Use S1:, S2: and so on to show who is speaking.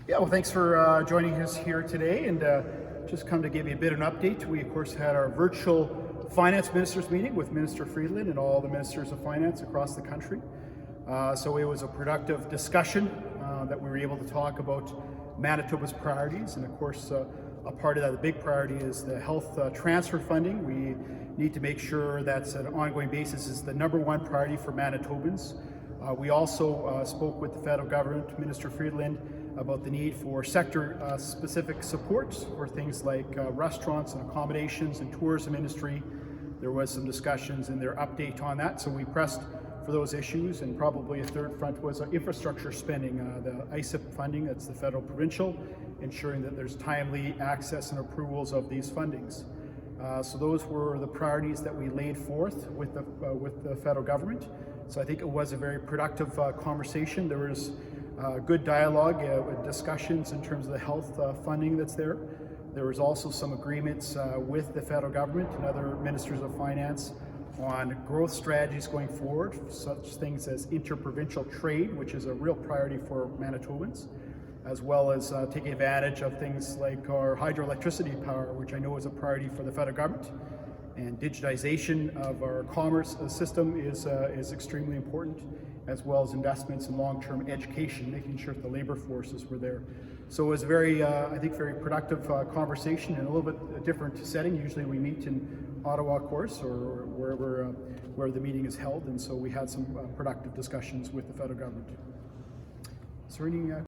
S1: Yeah, well, thanks for joining us here today, and just come to give you a bit of an update. We, of course, had our virtual finance ministers meeting with Minister Friedland and all the ministers of finance across the country. So it was a productive discussion that we were able to talk about Manitoba's priorities, and of course, a part of that, the big priority is the health transfer funding. We need to make sure that's an ongoing basis is the number one priority for Manitobans. We also spoke with the federal government, Minister Friedland, about the need for sector-specific supports for things like restaurants and accommodations and tourism industry. There was some discussions in their update on that, so we pressed for those issues, and probably a third front was infrastructure spending, the ISIP funding, that's the federal provincial, ensuring that there's timely access and approvals of these fundings. So those were the priorities that we laid forth with the federal government. So I think it was a very productive conversation. There was good dialogue, discussions in terms of the health funding that's there. There was also some agreements with the federal government and other ministers of finance on growth strategies going forward, such things as interprovincial trade, which is a real priority for Manitobans, as well as taking advantage of things like our hydroelectricity power, which I know is a priority for the federal government. And digitization of our commerce system is extremely important, as well as investments in long-term education, making sure that the labor forces were there. So it was a very, I think, very productive conversation in a little bit different setting. Usually we meet in Ottawa, of course, or wherever where the meeting is held, and so we had some productive discussions with the federal government. Is there any